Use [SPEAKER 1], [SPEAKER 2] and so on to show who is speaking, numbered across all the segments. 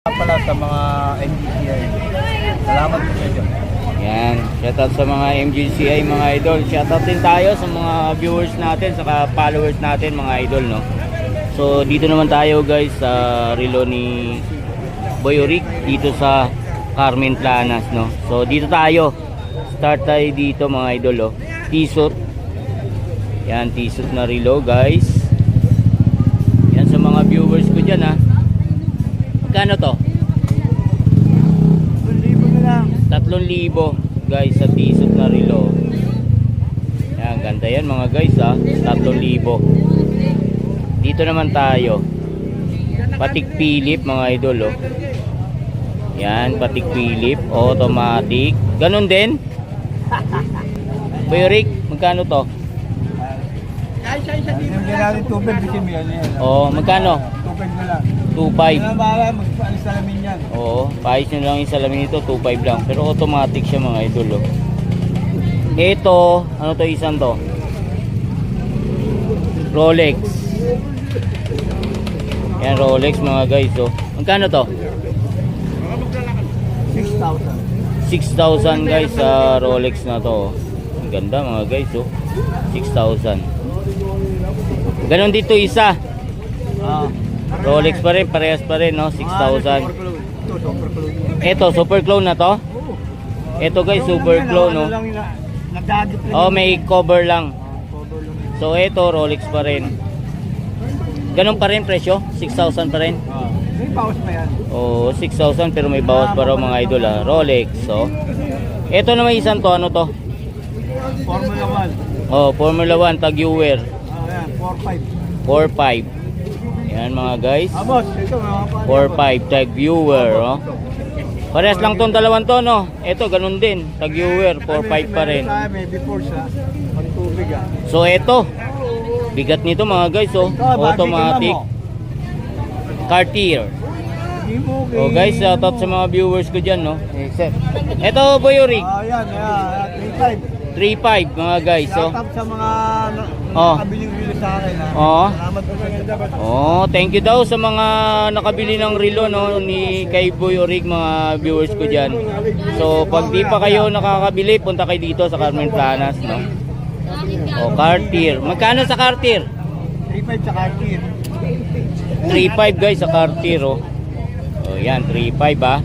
[SPEAKER 1] Pala sa mga MGCI. Salamat po sa inyo.
[SPEAKER 2] Yan, shoutout sa mga MGCI mga idol. Shoutout din tayo sa mga viewers natin, saka followers natin mga idol, no. So dito naman tayo guys sa relo ni Boy Oric dito sa Carmen Planas, no. So dito tayo. Start tayo dito mga idol, oh. T-suit. Yan, T-suit na relo guys. Yan sa mga viewers ko diyan, ha. Magkano to? 3,000 guys sa T-suit na relo. Yan, ganda yan mga guys, ha. 3,000. Dito naman tayo. Patik Philip mga idol, oh. Yan, Patik Philip, automatic. Ganun din. Boy Oric, magkano to?
[SPEAKER 1] Hindi natin tubig kasi may ano yan.
[SPEAKER 2] Oh, magkano?
[SPEAKER 1] Tubig na lang.
[SPEAKER 2] 2.5.
[SPEAKER 1] Kaya bahala, magpaalis salamin yan.
[SPEAKER 2] Oo, paayos nyo lang yung salamin nito, 2.5 lang. Pero automatic siya mga idol, oh. Ito, ano to, isang to? Rolex. Yan, Rolex mga guys, oh. Magkano to?
[SPEAKER 1] 6,000.
[SPEAKER 2] 6,000 guys sa Rolex na to, oh. Ang ganda mga guys, oh. 6,000. Ganon dito isa. Rolex pa rin, parehas pa rin, no? 6,000. Ito, super clone na to. Ito guys, super clone, no? Oh, may cover lang. So ito, Rolex pa rin. Ganon pa rin presyo? 6,000 pa rin?
[SPEAKER 1] May bawas pa yan.
[SPEAKER 2] Oh, 6,000 pero may bawas pa raw mga idol, ha? Rolex, so. Ito naman isang to, ano to?
[SPEAKER 1] Formula 1.
[SPEAKER 2] Oh, Formula 1 tag-viewer.
[SPEAKER 1] Ayan, 4,500.
[SPEAKER 2] 4.5. Yan mga guys.
[SPEAKER 1] Boss, ito mga
[SPEAKER 2] 4.5 tag viewer, oh. Parehas lang tong dalawang to, no. Ito ganun din, tag viewer 4.5 pa rin.
[SPEAKER 1] May before sa pantubig, ah.
[SPEAKER 2] So ito, bigat nito mga guys, oh. Automatic Cartier. Oh guys, shoutout sa mga viewers ko diyan, no. Ito Boy Oric.
[SPEAKER 1] Ayan,
[SPEAKER 2] 3.5 mga guys, oh.
[SPEAKER 1] Shoutout sa mga
[SPEAKER 2] Oh.
[SPEAKER 1] nakabiling relo sa akin, ha.
[SPEAKER 2] Oh.
[SPEAKER 1] Salamat po sa inyo.
[SPEAKER 2] Oh, thank you daw sa mga nakabili ng relo, no, ni kay Boy Oric, mga viewers ko diyan. So pag di pa kayo nakakabili, punta kayo dito sa Carmen Planas, no. Oh, Cartier. Magkano sa Cartier?
[SPEAKER 1] 3,500 sa Cartier.
[SPEAKER 2] 3.5 guys sa Cartier, oh. Oh, yan 3.5, ah.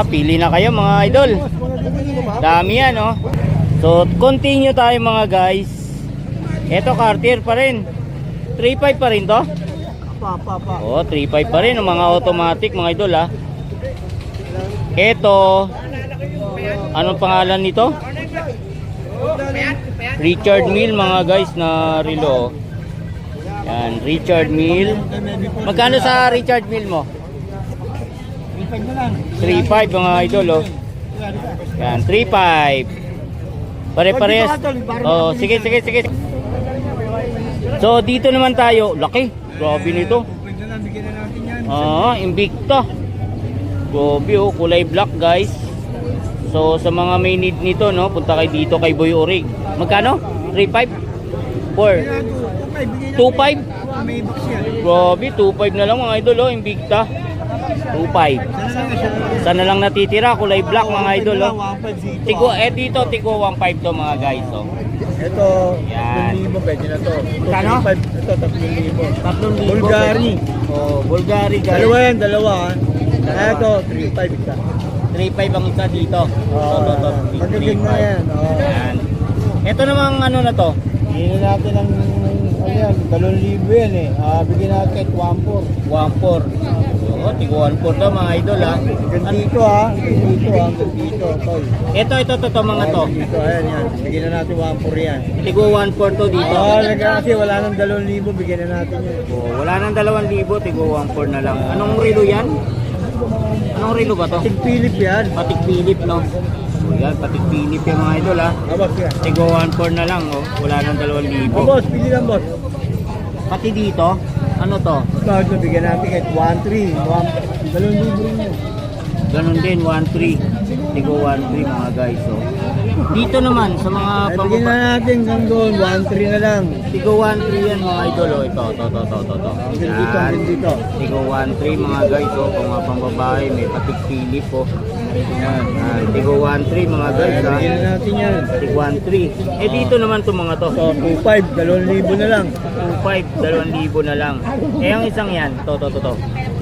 [SPEAKER 2] Pili na kayo mga idol. Dami yan, oh. So continue tayo mga guys. Ito Cartier pa rin. 3.5 pa rin to?
[SPEAKER 1] Pa.
[SPEAKER 2] Oh, 3.5 pa rin, mga automatic mga idol, ah. Ito, anong pangalan nito? Richard Mille mga guys na relo. Yan, Richard Mille. Magkano sa Richard Mille mo?
[SPEAKER 1] 3,500 na lang.
[SPEAKER 2] 3.5 mga idol, oh. Yan, 3.5. Pare-pares. Oh, sige. So dito naman tayo, laki. Grabe nito.
[SPEAKER 1] Pwede na, bigyan na natin yan.
[SPEAKER 2] Invicta. Grabe, oh, kulay black guys. So sa mga may need nito, no, punta kayo dito kay Boy Oric. Magkano? 3.5? 4? 2.5?
[SPEAKER 1] May box yan.
[SPEAKER 2] Grabe, 2.5 na lang mga idol, oh, Invicta. 2.5. Sana lang natitira, kulay black mga idol, oh. Tigo, dito, tigo 1.5 to mga guys, oh.
[SPEAKER 1] Ito,
[SPEAKER 2] Yan.
[SPEAKER 1] 3,000 pwede na to.
[SPEAKER 2] Kano?
[SPEAKER 1] Ito, 3,000.
[SPEAKER 2] 3,000.
[SPEAKER 1] Bulgari.
[SPEAKER 2] Oh, Bulgari guys.
[SPEAKER 1] Dalawa yan, dalawa. Ito, 3,500 isa.
[SPEAKER 2] 3.5 ang isa dito. To.
[SPEAKER 1] Magaging na yan.
[SPEAKER 2] Yan. Ito namang ano na to?
[SPEAKER 1] Hindi natin ang, ano yan, 2,000 yan eh. Bigyan natin kahit 1,400.
[SPEAKER 2] 1.4. Oo, tigo 1.4 daw mga idol, ha.
[SPEAKER 1] Dito dito, tol.
[SPEAKER 2] Ito, mga to.
[SPEAKER 1] Dito, ayan yan. Bigyan na natin 1,400 yan.
[SPEAKER 2] Tigo 1.4 to dito.
[SPEAKER 1] Kasi wala nang 2,000, bigyan na natin yan.
[SPEAKER 2] Oh, wala nang 2,000, tigo 1.4 na lang. Anong relo yan? Anong relo ba to?
[SPEAKER 1] Tig Philip yan.
[SPEAKER 2] Patik Philip, no? Oh, yan, Patik Philip yung mga idol, ha.
[SPEAKER 1] Boss yan.
[SPEAKER 2] Tigo 1.4 na lang, oh. Wala nang 2,000.
[SPEAKER 1] Boss, pili lang boss.
[SPEAKER 2] Pati dito, ano to?
[SPEAKER 1] Ito, bigyan natin kahit 1,300. 2,000 rin yan.
[SPEAKER 2] Ganun din, 1.3. Tigo 1.3 mga guys. So, dito naman sa mga
[SPEAKER 1] Ay, bigyan na natin hanggang doon, 1-3 na lang.
[SPEAKER 2] Tigo 1.3 yan mga idol. Oh. Ito.
[SPEAKER 1] Hanggang dito, hanggang dito.
[SPEAKER 2] Tigo 1.3 mga guys. Oh. Kung nga pang babae, may patik Philip po.
[SPEAKER 1] Yan.
[SPEAKER 2] Tigo 1.3 mga guys.
[SPEAKER 1] Ay,
[SPEAKER 2] Ha?
[SPEAKER 1] bigyan na natin yan.
[SPEAKER 2] Tigo 1.3. Eh dito naman to mga to.
[SPEAKER 1] So, 2.5, 2,000 na lang.
[SPEAKER 2] 2.5, 2,000 na lang. Eh ang isang yan, to.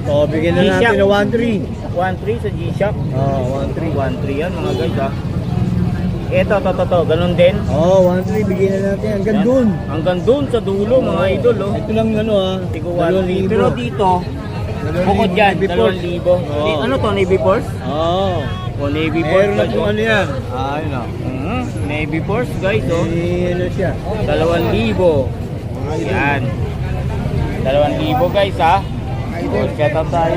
[SPEAKER 1] So, bigyan na
[SPEAKER 2] G-Shock.
[SPEAKER 1] natin na 1-3.
[SPEAKER 2] 1.3 sa G-Shock.
[SPEAKER 1] Oh, 1-3.
[SPEAKER 2] 1.3 yan mga guys ha. Ito, to. Ganun din.
[SPEAKER 1] Oh, 1-3, bigyan na natin hanggang
[SPEAKER 2] Yan.
[SPEAKER 1] doon.
[SPEAKER 2] Hanggang doon sa dulo mga idol. Oh.
[SPEAKER 1] Ito lang ano ha.
[SPEAKER 2] Tigo 1.3. Pero dito, bukod dyan, 2,000.
[SPEAKER 1] Oo.
[SPEAKER 2] Ano to, Navy Force?
[SPEAKER 1] Oo.
[SPEAKER 2] O Navy Force.
[SPEAKER 1] Meron na kung ano yan.
[SPEAKER 2] Ayun o. Navy Force guys oh.
[SPEAKER 1] Ano siya.
[SPEAKER 2] 2,000. Yan. 2,000 guys ha. So, shoutout tayo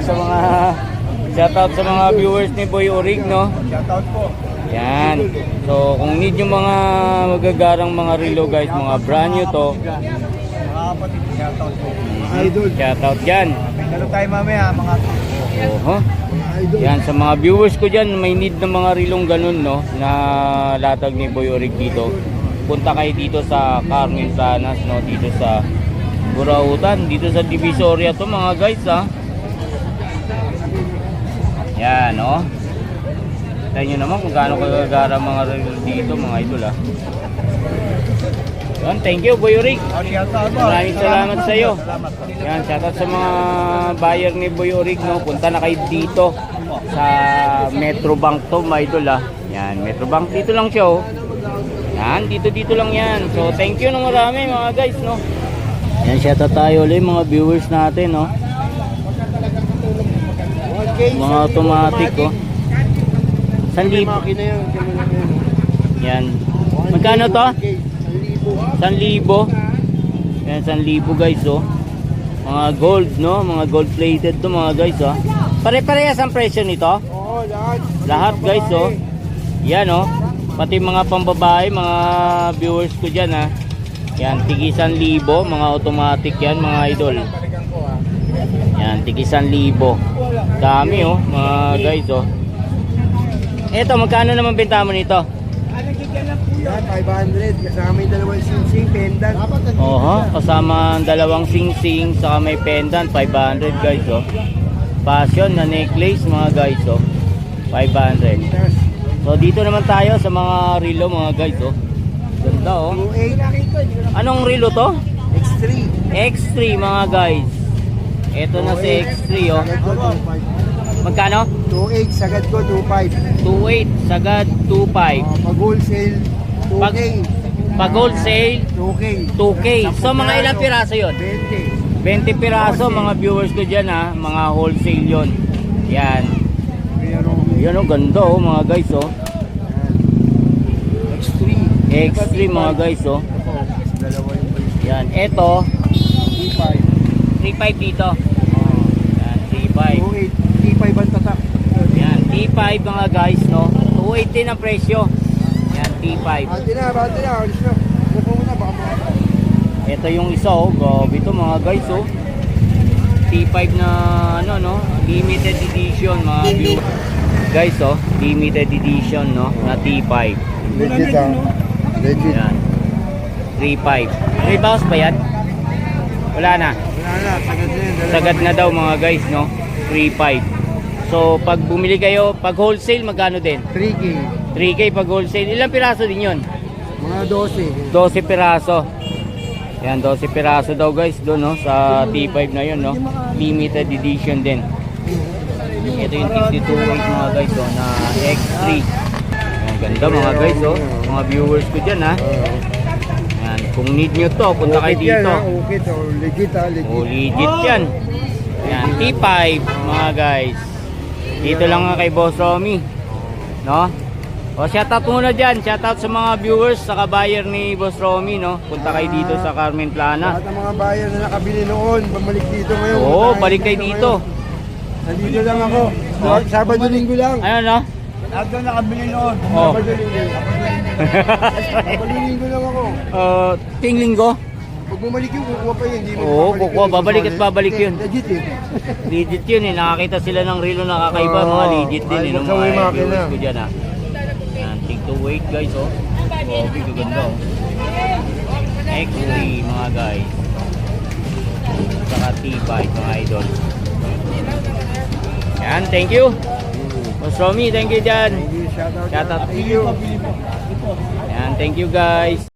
[SPEAKER 2] sa mga viewers ni Boy Orig no.
[SPEAKER 1] Shoutout po.
[SPEAKER 2] Yan. So kung need yung mga magagarang mga relo guys, mga brand new to,
[SPEAKER 1] Mga kapatid, shoutout po. Mga idol.
[SPEAKER 2] shoutout dyan.
[SPEAKER 1] Lalo tayo mamaya mga
[SPEAKER 2] Oho.
[SPEAKER 1] idol.
[SPEAKER 2] Yan sa mga viewers ko dyan, may need ng mga rilong ganun no, na latag ni Boy Orig dito. Punta kayo dito sa Carmen Planas no, dito sa Burautan, dito sa Divisoria to mga guys ha. Yan no. Tayo nyo naman kung gaano kagagara mga relo dito mga idol ha. Yan, thank you Boy Orig.
[SPEAKER 1] Shoutout po.
[SPEAKER 2] Maraming salamat sa iyo.
[SPEAKER 1] Salamat po.
[SPEAKER 2] Yan, shoutout sa mga buyer ni Boy Orig no. Punta na kayo dito sa Metro Bank to mga idol ha. Yan, Metro Bank dito lang siya oh. Yan, dito lang yan. So thank you na marami mga guys no. Yan, shoutout tayo ulit mga viewers natin no. Mga automatic oh. 1,000. Yan. Magkano to? 1,000. Yan, 1,000 guys oh. Mga gold no, mga gold plated to mga guys oh. Pare-parehas ang presyo nito?
[SPEAKER 1] Oo, lahat.
[SPEAKER 2] Lahat guys oh. Yan oh. Pati mga pambabae, mga viewers ko dyan ha. Yan, tigi 1,000, mga automatic yan mga idol. Yan, tigi 1,000. Dami oh, mga guys oh. Eto, magkano naman benta mo nito?
[SPEAKER 1] Yan, 500. Kasama yung dalawang sing-sing, pendant.
[SPEAKER 2] Oho, kasama ang dalawang sing-sing, saka may pendant, 500 guys oh. Passion na necklace mga guys oh. 500. So dito naman tayo sa mga relo mga guys oh. Ganda oh.
[SPEAKER 1] 2.8.
[SPEAKER 2] Anong relo to?
[SPEAKER 1] X3.
[SPEAKER 2] X3 mga guys. Ito na si X3 oh.
[SPEAKER 1] Sagad ko 2.5.
[SPEAKER 2] Magkano?
[SPEAKER 1] 2.8, sagad ko 2.5.
[SPEAKER 2] 2.8 sagad 2.5.
[SPEAKER 1] Pag wholesale, 2K.
[SPEAKER 2] Pag wholesale
[SPEAKER 1] 2K.
[SPEAKER 2] 2K. So mga ilang piraso 'yon?
[SPEAKER 1] 20.
[SPEAKER 2] 20 piraso mga viewers ko diyan ha, mga wholesale 'yon. Yan.
[SPEAKER 1] Pero,
[SPEAKER 2] Yan oh, ganda oh mga guys oh.
[SPEAKER 1] X3.
[SPEAKER 2] X3 mga guys oh.
[SPEAKER 1] Dalawa yung price.
[SPEAKER 2] Yan, ito
[SPEAKER 1] 3.5.
[SPEAKER 2] 3.5 dito. Yan, 3.5.
[SPEAKER 1] 2.8. 3.5 ang tatak.
[SPEAKER 2] Yan, T5 mga guys no. 2.8 din ang presyo. Yan, T5.
[SPEAKER 1] Bati na. Alis na. Upo mo na, baka mga.
[SPEAKER 2] Ito yung isa oh, grabe ito mga guys oh. T5 na ano no, limited edition mga view. Guys oh, limited edition no, na T5.
[SPEAKER 1] Legit ah. Legit.
[SPEAKER 2] Yan. 3.5. May bawas pa yan? Wala na.
[SPEAKER 1] Wala na, sagad na yun.
[SPEAKER 2] Sagad na daw mga guys no. 3.5. So pag bumili kayo, pag wholesale magkano din?
[SPEAKER 1] 3K.
[SPEAKER 2] 3K pag wholesale. Ilang piraso din 'yon?
[SPEAKER 1] Mga 12.
[SPEAKER 2] 12 piraso. Yan, 12 piraso daw guys doon no, sa T5 na 'yon no. Limited edition din. Ito yung 52.8 mga guys oh, na X3. Ang ganda mga guys oh. Mga viewers ko diyan ha. Yan, kung need nyo to, punta kayo dito.
[SPEAKER 1] Okay to, legit ah, legit.
[SPEAKER 2] Oh, legit yan. Yan, T5 mga guys. Dito lang nga kay Boss Romy. No? O, shoutout muna dyan. Shoutout sa mga viewers, sa kabayer ni Boss Romy, no? Punta kayo dito sa Carmen Plana.
[SPEAKER 1] Lahat ng mga buyer na nakabili noon, bumalik dito ngayon.
[SPEAKER 2] Oo,
[SPEAKER 1] Punta
[SPEAKER 2] balik kayo dito.
[SPEAKER 1] ngayon. Nandito lang ako.
[SPEAKER 2] Oh.
[SPEAKER 1] Sabado-linggo lang.
[SPEAKER 2] Ano, no?
[SPEAKER 1] Lahat na nakabili noon.
[SPEAKER 2] Oh.
[SPEAKER 1] Sabado-linggo. Sabado-linggo lang ako.
[SPEAKER 2] Ting linggo?
[SPEAKER 1] Pag bumalik yun, kukuha pa yun. Hindi mo
[SPEAKER 2] Oo,
[SPEAKER 1] babalik
[SPEAKER 2] kukuha.
[SPEAKER 1] yun.
[SPEAKER 2] Babalik at babalik yun.
[SPEAKER 1] Legit eh.
[SPEAKER 2] Legit yun eh. Nakakita sila ng relo na kakaiba. Mga legit din eh.
[SPEAKER 1] Ay,
[SPEAKER 2] Ng
[SPEAKER 1] magkawin
[SPEAKER 2] mga
[SPEAKER 1] makina.
[SPEAKER 2] viewers ko dyan ha. Tig to weight guys oh. Grabe, gaganda oh. XD mga guys. Saka T5 mga idol. Yan, thank you. Boss Romy, thank you dyan.
[SPEAKER 1] Shout out.
[SPEAKER 2] Shout out to
[SPEAKER 1] Pili
[SPEAKER 2] you.
[SPEAKER 1] po, pili po. Ito.
[SPEAKER 2] Yan, thank you guys.